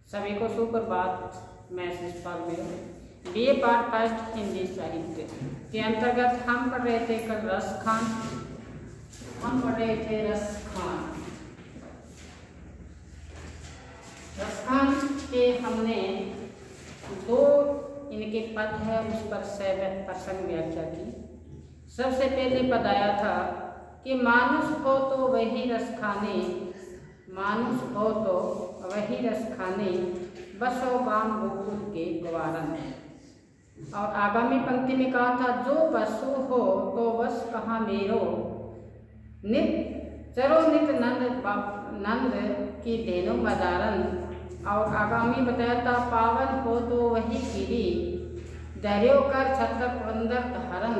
सभी को सुप्रभात। मैं शिषपाल मेरे BA पार्ट फर्स्ट हिंदी साहित्य के अंतर्गत हम पढ़ रहे थे कल रसखान। हम पढ़ रहे थे रसखान के हमने दो इनके पद है उस पर प्रसंग व्याख्या की। सबसे पहले पद आया था कि मानुष हो तो वही रस खाने, मानुष हो तो वही रस खाने, बसो गाम गोकुल के ग्वारन। और आगामी पंक्ति में कहा था जो बसु हो तो बस कहाँ मेरो, नित चरो नित नंद की देनो बदारन। और आगामी बताया था पावन हो तो वही गिरी, दरियो कर छतक वंदक धारन,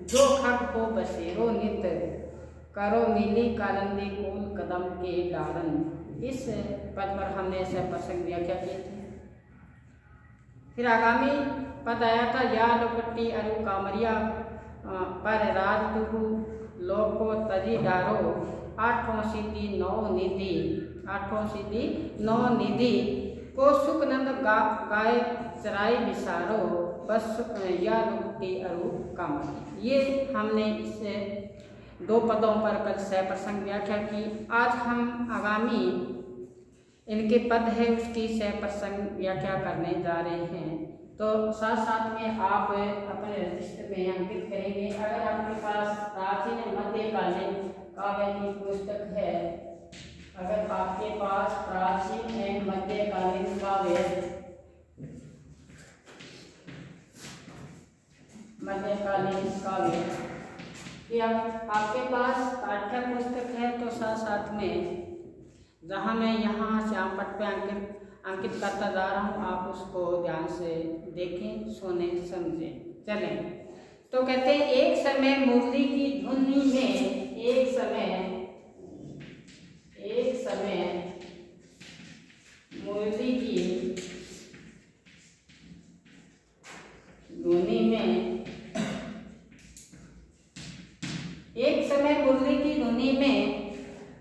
जो खग हो बसेरो नित, करो मिली कालंदी कूल कदम के डारन। इस पद पर हमने सब प्रसंग व्याख्या की थी। फिर आगामी पद आया था या लोकट्टी अरु कामरिया पर राज तुहु लोको तजी डारो, आठों सीधी नौ निधि, आठों सीधी नौ निधि को सुखनंद गाय चराई विसारो, बस या लोकट्टी अरु कामरिया। ये हमने इससे दो पदों पर कल सह प्रसंग व्याख्या की। आज हम आगामी इनके पद है उसकी सह प्रसंग व्याख्या करने जा रहे हैं। तो साथ साथ में आप अपने रजिस्टर में अंकित करेंगे। अगर आपके पास प्राचीन मध्यकालीन काव्य की पुस्तक है, अगर आपके पास प्राचीन मध्यकालीन काव्य कि आपके पास पाठ्य पुस्तक है तो साथ साथ में जहाँ मैं यहाँ श्यामपट पे अंकित करता जा रहा हूँ, आप उसको ध्यान से देखें, सुने, समझें। चलें तो कहते हैं एक समय मुरली की धुनी में, एक समय मुरली की धुनी में, एक समय मुरली की धुनी में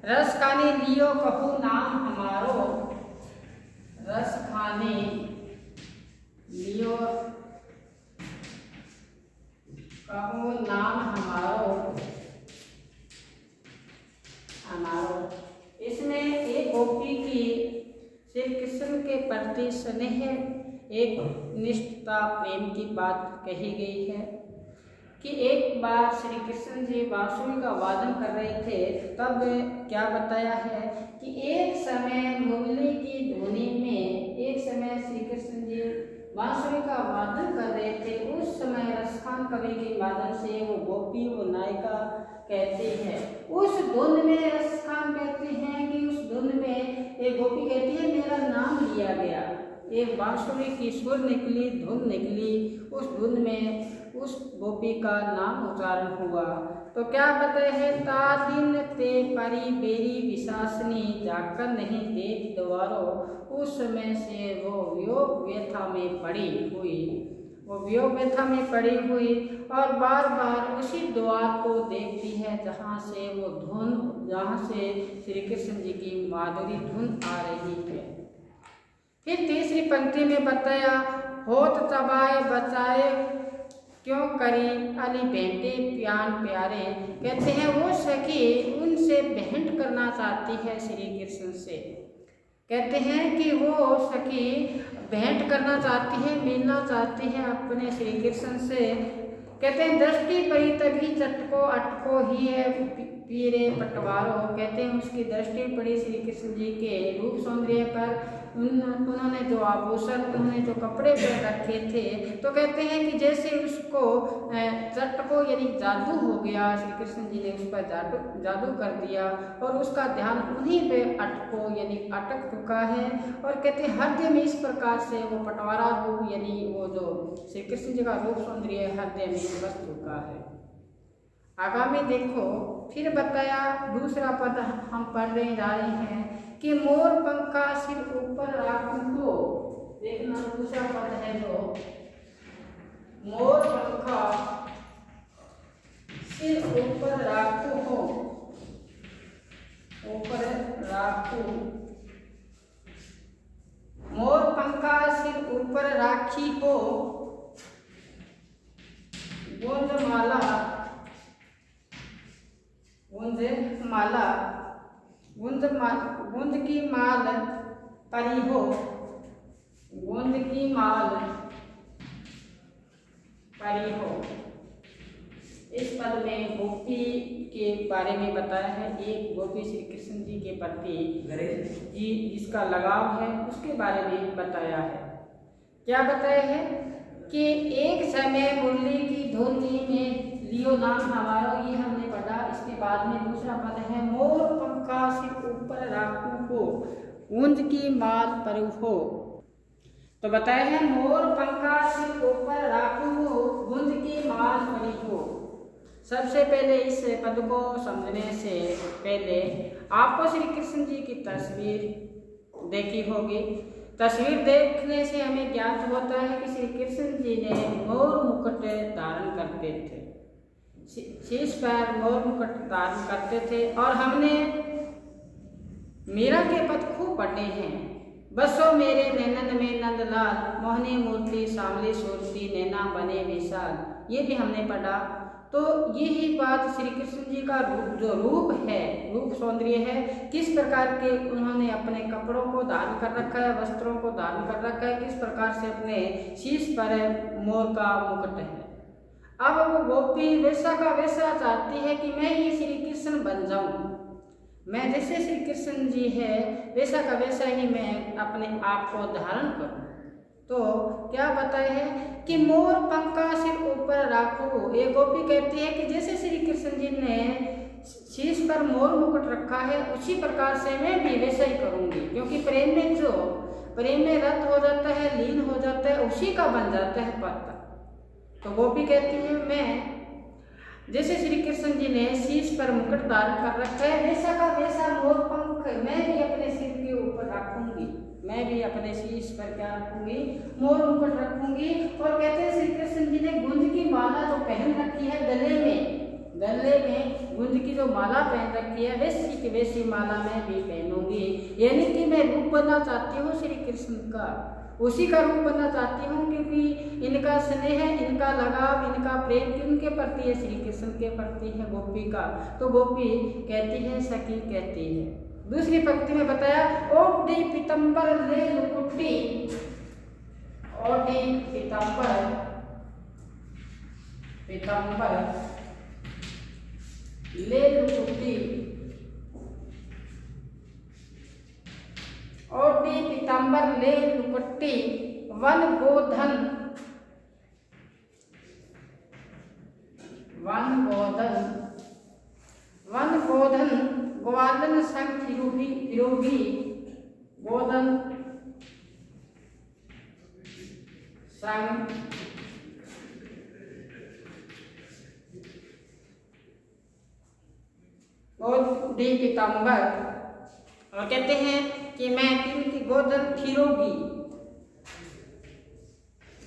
रस खाने लियो कहू नाम हमारो, रस खाने लियो कहू नाम हमारो। इसमें एक गोपी की श्री कृष्ण के प्रति स्नेह, एक निष्ठता, प्रेम की बात कही गई है कि एक बार श्री कृष्ण जी बांसुरी का वादन कर रहे थे, तब क्या बताया है कि एक समय मुरली की धुनी में, एक समय श्री कृष्ण जी बांसुरी का वादन कर रहे थे। उस समय रसखान कवि के वादन से वो गोपी, वो नायिका कहते हैं, उस धुन में रसखान कहते हैं कि उस धुन में एक गोपी कहती है मेरा नाम लिया गया, एक बांसुरी की सुर निकली, धुन निकली, उस धुन में उस गोपी का नाम उच्चारण हुआ। तो क्या बताए है ता दिन ते परी बेरी विशासनी, जाकर नहीं देख द्वारो, उस समय से वो वियोग व्यथा में पड़ी हुई, वो वियोग व्यथा में पड़ी हुई और बार बार उसी द्वार को देखती है जहाँ से वो धुन, जहाँ से श्री कृष्ण जी की माधुरी धुन आ रही है। फिर तीसरी पंक्ति में बताया होत चबाए बचाए क्यों करी अली बेटे प्यान प्यारे। कहते हैं वो सखी उनसे भेंट करना चाहती है श्री कृष्ण से, कहते हैं कि वो सखी भेंट करना चाहती है, मिलना चाहती है अपने श्री कृष्ण से। कहते हैं दृष्टि पड़ी तभी चटको अटको ही है पीरे पटवारो। कहते हैं उसकी दृष्टि पड़ी श्री कृष्ण जी के रूप सौंदर्य पर, उन्होंने जो आभूषण, उन्होंने जो कपड़े पहन रखे थे, तो कहते हैं कि जैसे उसको चटको यानी जादू हो गया, श्री कृष्ण जी ने उस पर जादू कर दिया और उसका ध्यान उन्हीं पे अटको यानी अटक चुका है। और कहते हैं हृदय में इस प्रकार से वो पटवारा रूप यानी वो जो श्री कृष्ण जी का रूप सौंदर्य हृदय में बस चुका है। आगामी देखो फिर बताया दूसरा पद हम पढ़ने जा रहे हैं कि मोर पंखा सिर ऊपर राखू हो। देखना दूसरा पद है जो मोर पंखा सिर ऊपर राखू हो, ऊपर राखू। मोर राखी हो, गुंज माला, गुंज माला, गुंज की माल परी हो, गुंज की माल परी हो। इस पद में गोपी के बारे में बताया है। एक गोपी श्री कृष्ण जी के प्रति जी जिसका लगाव है उसके बारे में बताया है। क्या बताया है कि एक समय मुरली की धुनी में लियो नाम हमारा, ये हमने पढ़ा। इसके बाद में दूसरा पद है मोर पंखा सिर ऊपर राखू हो, गुंज की माल पर हो। तो बताया है मोर पंखा सिर ऊपर राखू हो, गुंज की माल पर हो। सबसे पहले इस पद को समझने से पहले आपको श्री कृष्ण जी की तस्वीर देखी होगी। तस्वीर देखने से हमें ज्ञात होता है कि श्री कृष्ण जी ने मोर मुकुट धारण करते थे, शीश पर मोर मुकुट धारण करते थे। और हमने मीरा के पद खूब पढ़े हैं। बसो मेरे नैनन में नंदलाल, मोहनी मूर्ति सामली सूरती, नैना बने विशाल, ये भी हमने पढ़ा। तो यही बात श्री कृष्ण जी का जो रूप है, रूप सौंदर्य है, किस प्रकार के उन्होंने अपने कपड़ों को धारण कर रखा है, वस्त्रों को धारण कर रखा है, किस प्रकार से अपने शीश पर मोर का मुकुट है। अब वो गोपी वैसा का वैसा चाहती है कि मैं ही श्री कृष्ण बन जाऊं, मैं जैसे श्री कृष्ण जी है वैसा का वैसा ही मैं अपने आप को धारण करूं। तो क्या बताया है कि मोर पंखा सिर ऊपर राखो। ये गोपी कहती है कि जैसे श्री कृष्ण जी ने शीश पर मोर मुकुट रखा है उसी प्रकार से मैं भी वैसा ही करूंगी, क्योंकि प्रेम में रत हो जाता है, लीन हो जाता है, उसी का बन जाता है पत्ता। तो गोपी कहती है मैं जैसे श्री कृष्ण जी ने शीश पर मुकुट धारण कर रखा है वैसा का वैसा मोर पंख मैं भी अपने सिर के ऊपर रखूंगी, मैं भी अपने शीश पर क्या रखूंगी, मोर मुकुट रखूंगी। और कहते हैं श्री कृष्ण जी ने गुंज की माला जो पहन रखी है गले में गुंज की जो माला पहन रखी है वैसी की वैसी माला मैं भी पहनूंगी। यानी कि मैं रूप बनना चाहती हूँ श्री कृष्ण का, उसी का रूप बनना चाहती हूँ, क्योंकि इनका स्नेह, इनका लगाव, इनका प्रेम किनके प्रति है, श्री कृष्ण के प्रति है गोपी का। तो गोपी कहती है, सखी कहती है। दूसरी पंक्ति में बताया ओढ़ी पीतंबर ले लुकुटी, ओढ़ी पीतंबर ले लुकुटी, ओढ़ी पीतंबर ले लुकुटी, वन गोधन ग्वालन संग फिरोगी, गोधन संग ओढ़ी पीतंबर। और कहते हैं कि मैं किनकी गोधन फिरोगी।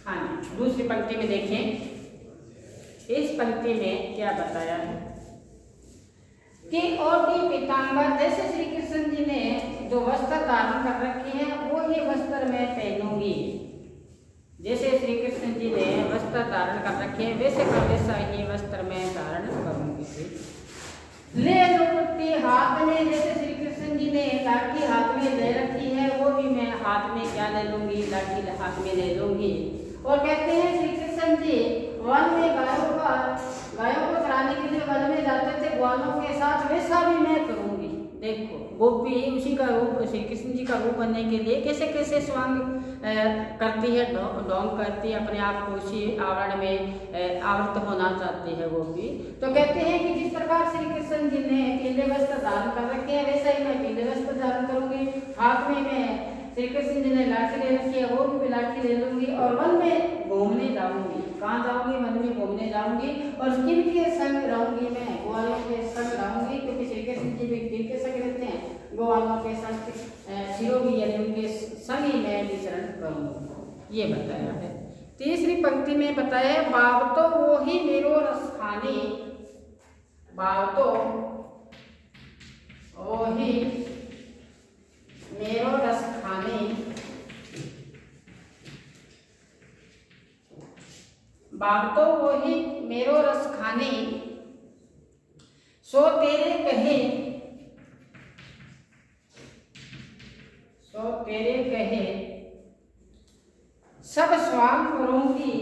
हाँ, दूसरी पंक्ति में देखें, इस पंक्ति में क्या बताया है कि ओढ़ी पीतांबर, जैसे श्री कृष्ण जी ने जो वस्त्र धारण कर रखे हैं वो ही वस्त्र मैं पहनूंगी। जैसे श्री कृष्ण जी ने वस्त्र धारण कर रखे हैं वैसे का वैसा ही वस्त्र मैं धारण करूंगी। ले लुकुटी हाथ में, जैसे श्री कृष्ण जी ने लाठी हाथ में ले रखी है वो भी मैं हाथ में क्या ले लूंगी, लाठी हाथ में ले लूंगी। और कहते हैं श्री कृष्ण जी वन में गायों को चराने के लिए वन में जाते थे ग्वालों के साथ, वैसा भी मैं करूंगी। देखो गोपी उसी का रूप, श्री कृष्ण जी का रूप बनने के लिए कैसे कैसे स्वांग करती है, ढोंग करती है, अपने आप को उसी आवरण में आवृत होना चाहती है गोपी। तो कहते हैं कि जिस प्रकार श्री कृष्ण जी ने पीले वस्त्र धारण कर रखे हैं वैसा ही मैं पीले वस्त्र धारण करूंगी। हाथ में मैं श्री कृष्ण जी ने लाठी ले रखी है वो भी लाठी ले लूंगी और वन में घूमने जाऊंगी। कहाँ जाऊंगी? वन में घूमने जाऊंगी। और किनके संग रहूंगी? मैं ग्वालों के संग रहूंगी, क्योंकि श्री कृष्ण जी भी किनके संग रहते हैं? ग्वालों के संग, शिरोगी यानी उनके संग ही मैं विचरण करूंगी, ये बताया है। तीसरी पंक्ति में बताया बाव तो वो ही मेरो रस खाने, बाव तो वो ही मेरो रस खाने, भागतो वही मेरो रस खाने, सो तेरे कहे सब स्वांग करूंगी।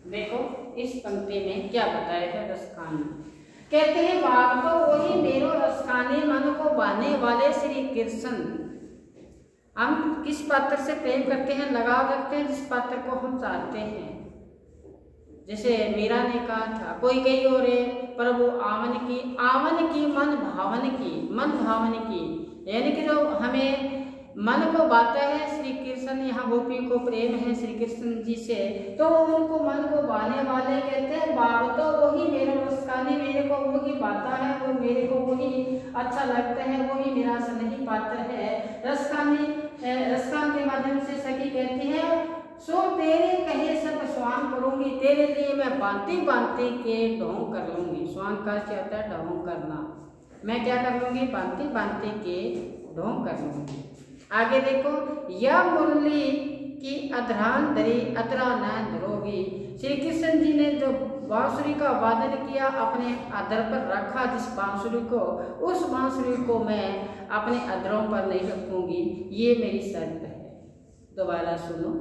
देखो इस पंक्ति में क्या बताया है रस खाने। कहते हैं बाग तो वही मेरो रस खाने, मन को बाने वाले श्री कृष्ण। हम किस पात्र से प्रेम करते हैं, लगाव रखते हैं जिस पात्र को हम चाहते हैं। जैसे मीरा ने कहा था, कोई कही और प्रभु आवन की मन भावन की, यानी कि जो हमें मन को बाता है श्री कृष्ण, यहाँ गोपी को प्रेम है श्री कृष्ण जी से, तो उनको मन को बाने वाले कहते हैं। बाग तो वही मेरा रस खाने, मेरे को वही बाता है, वो मेरे को वही अच्छा लगता है, वही मेरा स्नेही पात्र है। रस खान के माध्यम से सखी कहती है, सो तेरे कहे सब स्वांग करूंगी, तेरे लिए मैं बांती के ढोंग कर लूंगी। स्वांग का क्या होता है, ढोंग करना। मैं क्या कर लूंगी, बांती के ढोंग कर लूंगी। आगे देखो, या मुरली की अधरान धरी अधरा न धरोगी। श्री कृष्ण जी ने जो बांसुरी का वादन किया, अपने अधर पर रखा जिस बांसुरी को, उस बांसुरी को मैं अपने अधरों पर नहीं रखूंगी, ये मेरी शर्त है। दोबारा सुनो।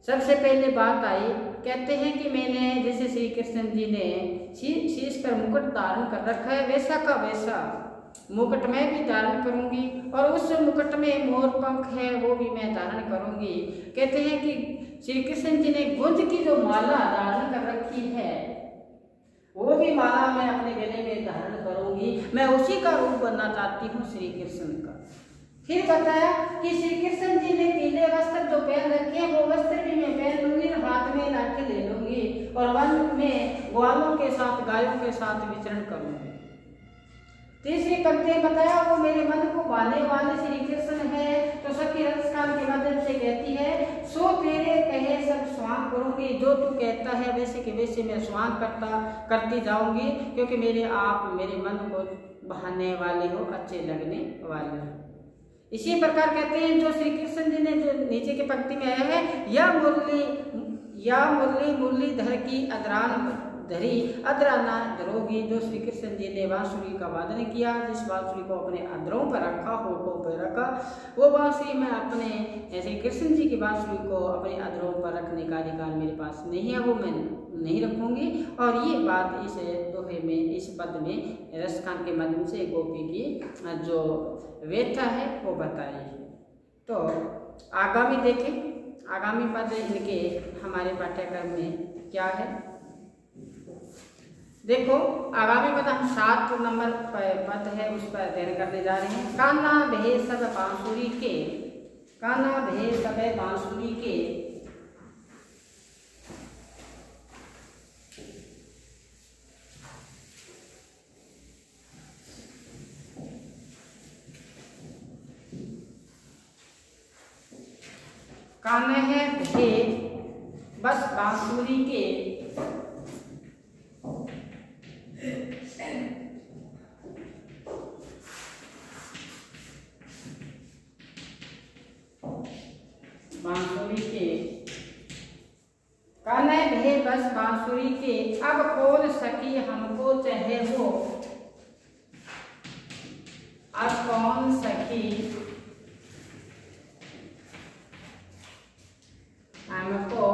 सबसे पहले बात आई, कहते हैं कि मैंने जैसे श्री कृष्ण जी ने शीश पर मुकुट धारण कर रखा है, वैसा का वैसा मुकुट मैं भी धारण करूंगी, और उस मुकुट में मोर पंख है वो भी मैं धारण करूंगी। कहते हैं कि श्री कृष्ण जी ने गुंज की जो माला धारण कर रखी है, वो भी माला मैं अपने गले में धारण करूंगी। मैं उसी का रूप बनना चाहती हूँ श्री कृष्ण का। फिर बताया कि श्री कृष्ण जी ने पीले वस्त्र जो पहन रखे हैं, वो वस्त्र भी मैं पहन लूंगी, हाथ में लाठी ले लूंगी, और वन में ग्वालों के साथ, गायों के साथ विचरण करूंगी। तीसरी पंक्ति बताया, वो मेरे मन को बाने वाले श्री कृष्ण है। तो सखी रस खान के माध्यम से कहती है, सो तेरे कहे सब स्वांग करूंगी, जो तू कहता है वैसे के वैसे मैं स्वांग करती जाऊंगी, क्योंकि मेरे मन को बहाने वाले हो, अच्छे लगने वाले हो। इसी प्रकार कहते हैं, जो श्री कृष्ण जी ने जो नीचे की पंक्ति में आया है, या मुरली धर की अदरान धरी अदराना धरोगी। जो श्री कृष्ण जी ने बांसुरी का वादन किया, जिस बांसुरी को अपने अधरों पर रखा, होठों पर रखा, वो बांसुरी मैं अपने श्री कृष्ण जी की बांसुरी को अपने अधरों पर रखने का अधिकार मेरे पास नहीं है, वो मैं नहीं रखूंगी। और ये बात इस दोहे में, इस पद में रस खान के माध्यम से गोपी की जो व्यथा है वो बताई। तो आगामी देखें, आगामी पद इनके हमारे पाठ्यक्रम में क्या है। देखो आगामी पद हम 7 नंबर पद है उस पर अध्ययन करने जा रहे हैं। कान्हा भे सब बांसुरी के, कान्हा भे सब बांसुरी के, कान्हा भे बस बांसुरी के, बांसुरी के, कान्हा भे बस बांसुरी के, अब कौन सखी हमको चाहे हो, अब कौन सखी हमको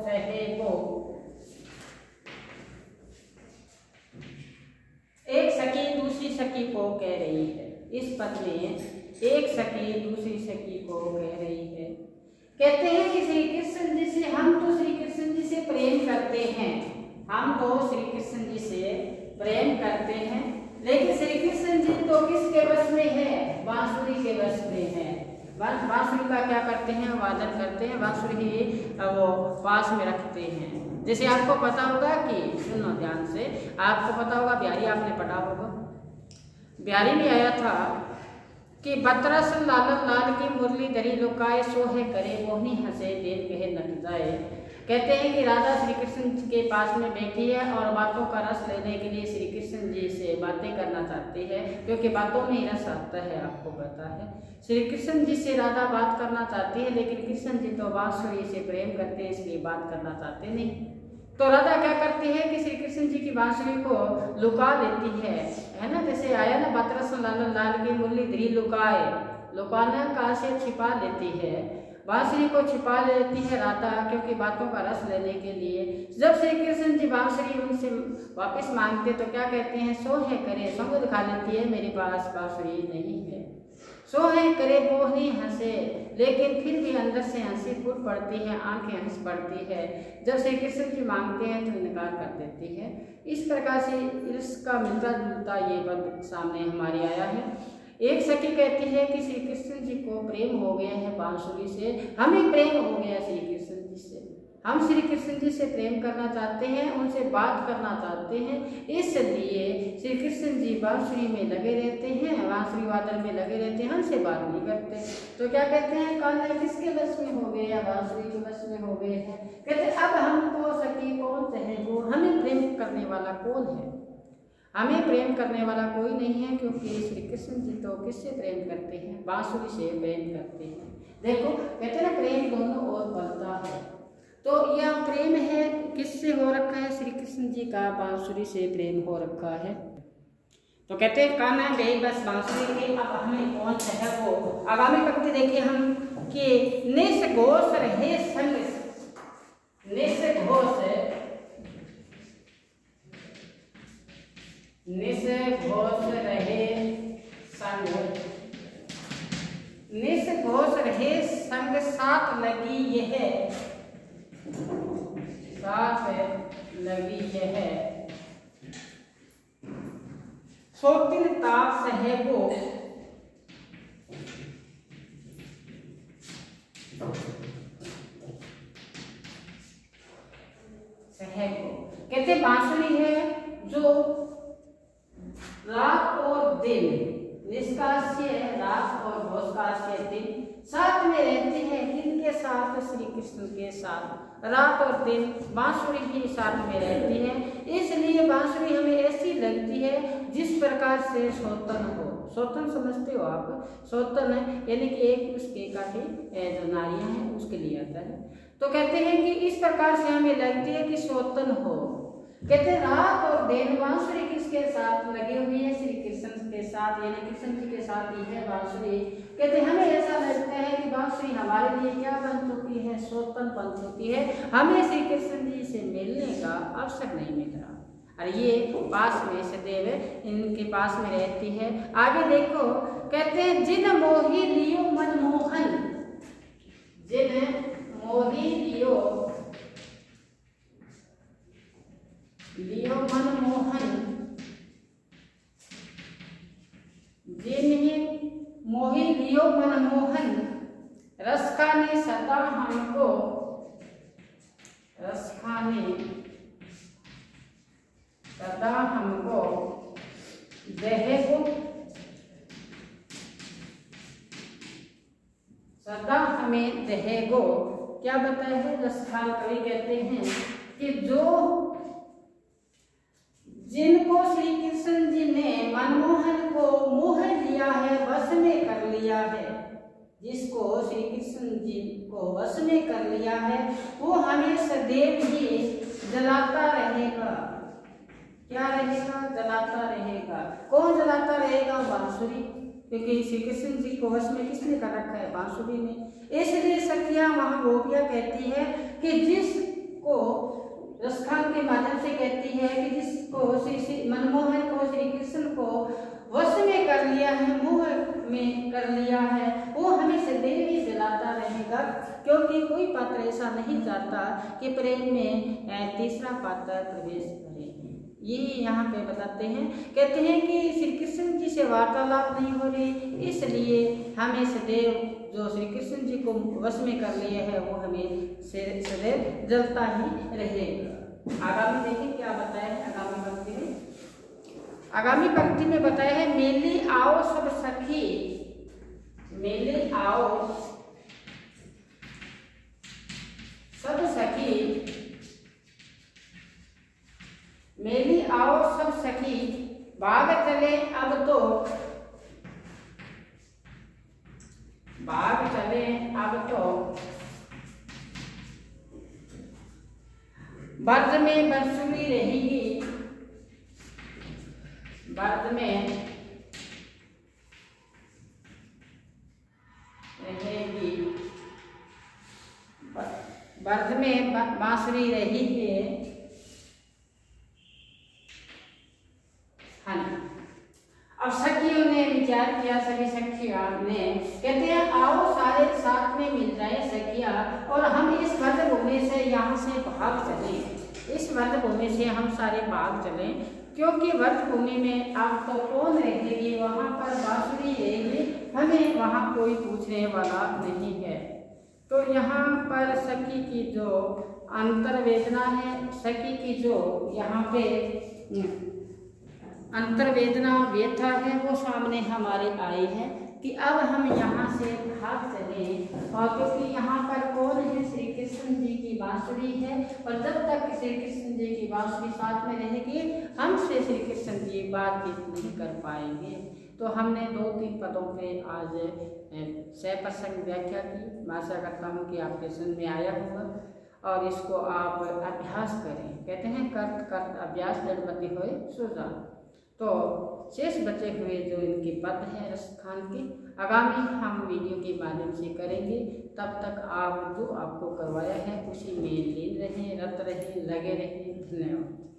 चाहे हो। एक सखी दूसरी सखी को कह रही है, इस पद में एक सखी दूसरी सखी को कह रही है। कहते हैं कि श्री कृष्ण जी से, हम तो श्री कृष्ण जी से प्रेम करते हैं, हम तो श्री कृष्ण जी से प्रेम करते हैं, लेकिन श्री कृष्ण जी तो किसके वश में है, बांसुरी के वश में है। बांसुरी का क्या करते हैं, वादन करते हैं, बांसुरी वो पास में रखते हैं। जैसे आपको पता होगा कि, सुनो ध्यान से, आपको पता होगा, बिहारी आपने पढ़ा होगा, बिहारी में आया था कि बतरस लालन लाल की मुरली धरी लुकाए, सोहे करे मोहनी हंसे देन कहे नट जाए। कहते हैं कि राधा श्री कृष्ण के पास में बैठी है और बातों का रस लेने के लिए श्री कृष्ण जी से बातें करना चाहती है, क्योंकि बातों में ही रस आता है, आपको पता है। श्री कृष्ण जी से राधा बात करना चाहती है, लेकिन कृष्ण जी तो बांसुरी से प्रेम करते हैं, इसलिए बात करना चाहते नहीं। तो राधा क्या करती है कि श्री कृष्ण जी की बांसुरी को लुका लेती है ना। जैसे आया ना बातरस लाल लाल की मुरली धरी लुकाए, लुकाना का से छिपा लेती है, बांसुरी को छिपा लेती है राधा, क्योंकि बातों का रस लेने के लिए। जब श्री कृष्ण जी बांसुरी उनसे वापस मांगते तो क्या कहते हैं, सो है करे, संग दिखा लेती है मेरे पास बांसुरी नहीं है। सो है करे वो नहीं हंसे, लेकिन फिर भी अंदर से हंसी फूट पड़ती है, आंखें हंस पड़ती है। जब श्री कृष्ण जी मांगते हैं तो इनकार कर देती है। इस प्रकार से इसका मिलता जुलता ये पद सामने हमारे आया है। एक सखी कहती है कि श्री कृष्ण जी को प्रेम हो गया है बांसुरी से, हमें प्रेम हो गया श्री कृष्ण जी से, हम श्री कृष्ण जी से प्रेम करना चाहते हैं, उनसे बात करना चाहते हैं, इसलिए श्री कृष्ण जी बांसुरी में लगे रहते हैं, बांसुरी वादन में लगे रहते हैं, हमसे बात नहीं करते। तो क्या कहते हैं, कान्हा किसके बस में हो गए या बांसुरी के बस में हो गए हैं। कहते अब हमको सखी कौन चाहे वो, हमें प्रेम करने वाला कौन है, हमें प्रेम करने वाला कोई नहीं है, क्योंकि श्री कृष्ण जी तो किससे प्रेम करते हैं, बांसुरी से प्रेम करते हैं। देखो कहते ना प्रेम दोनों ओर बढ़ता है, तो यह प्रेम है किससे हो रखा है, श्री कृष्ण जी का बांसुरी से प्रेम हो रखा है। तो कहते हैं कान्हा गई बस बांसुरी के, अब हमें कौन है वो। आगामी पंक्ति देखिए हम कि निस घोष रहे संग, निस घोष रहे संग, निस घोष रहे संग, साथ लगी यह, साथ लगी यह, सोतिन ताप सहेगो, सहेगो। कहते बांसुरी है जो रात और दिन, निष्कास्य रात और भोजकास्य दिन साथ में रहते हैं। किनके साथ, श्री कृष्ण के साथ, रात और दिन बांसुरी भी साथ में रहती है। इसलिए बांसुरी हमें ऐसी लगती है जिस प्रकार से सोतन हो। सोतन समझते हो आप, सोतन है यानी कि एक उसके काटे जो नारियां हैं उसके लिए आता है। तो कहते हैं कि इस प्रकार से हमें लगती है कि सोतन हो। कहते रात और दिन बांसुरी किसके साथ लगी हुई है, श्री कृष्ण के साथ, यानी कृष्ण जी के साथ ही है बांसुरी। कहते हमें ऐसा लगता है कि बांसुरी हमारे लिए क्या बन चुकी है, सोतन बन चुकी है, हमें श्री कृष्ण जी से मिलने का अवसर नहीं मिल रहा, और ये पास में सदैव इनके पास में रहती है। आगे देखो कहते हैं जिन मोही लियो मनमोहन, जिन मोही लियो मनमोहन, जिन्हें मोही लियो मनमोहन, रस खाने सदा हमको, रस खाने सदा हमको, देहेगो सदा हमें देहेगो। क्या बताया है, रसखान कवि कहते हैं कि जो जिनको श्री कृष्ण जी ने मनमोहन को मोह लिया है, वश में कर लिया है, जिसको श्री कृष्ण जी को वश में कर लिया है, वो हमें सदैव ही जलाता रहेगा। क्या रहेगा, जलाता रहेगा। कौन जलाता रहेगा, बांसुरी, क्योंकि श्री कृष्ण जी को वश में किसने कर रखा है, बांसुरी ने। इसलिए सखियां वहां गोपियां कहती है कि जिसको रसखान के माध्यम से कहती है कि जिसको श्री मनमोहन को श्री कृष्ण को वश में कर लिया है, मोह में कर लिया है, वो हमें सदैव ही जलाता रहेगा, क्योंकि कोई पात्र ऐसा नहीं चाहता कि प्रेम में तीसरा पात्र प्रवेश करे। ये यहाँ पे बताते हैं, कहते हैं कि श्री कृष्ण जी से वार्तालाप नहीं हो रही, इसलिए हमें सदैव जो श्री कृष्ण जी को वश में कर लिए है वो हमें सदैव जलता ही रहेगा। आगामी देखिए क्या बताया है आगामी पंक्ति में। आगामी पंक्ति में बताया है मेले आओ सब सखी, मेले आओ सब सखी, मेली आओ सब सखी बाग चले अब तो, बाग चले अब तो, बर्द में बरसुरी रहेगी, बर्द में रहेगी, बर्द में बांसुरी रही है। हाँ, अब सखियों ने विचार किया, सभी सखियों ने कहते हैं आओ सारे साथ में मिल जाए सखिया और हम इस वनभूमि से यहाँ से भाग चलें, इस वनभूमि से हम सारे भाग चलें, क्योंकि वनभूमि में अब तो कौन रहेगी, वहाँ पर बांसुरी रहेगी, हमें वहाँ कोई पूछने वाला नहीं है। तो यहाँ पर सखी की जो अंतर्वेदना है, सखी की जो यहाँ पे अंतर्वेदना व्यथा है वो सामने हमारे आई है कि अब हम यहाँ से भाग चलें, और क्योंकि यहाँ पर कौन है, श्री कृष्ण जी की बांसुरी है, और जब तक श्री कृष्ण जी की बांसुरी साथ में रहेगी हमसे श्री कृष्ण जी बातचीत नहीं कर पाएंगे। तो हमने 2-3 पदों पे आज सप्रसंग व्याख्या की। मैं आशा करता हूँ कि आपके समझ में आया होगा और इसको आप अभ्यास करें। कहते हैं कर्त कर्त अभ्यास जड़मति होए सुजा। तो शेष बचे हुए जो इनके पद हैं रसखान के, आगामी हम वीडियो के माध्यम से करेंगे। तब तक आप जो आपको करवाया है उसी में लीन रहें, रत रहें, लगे रहें। धन्यवाद।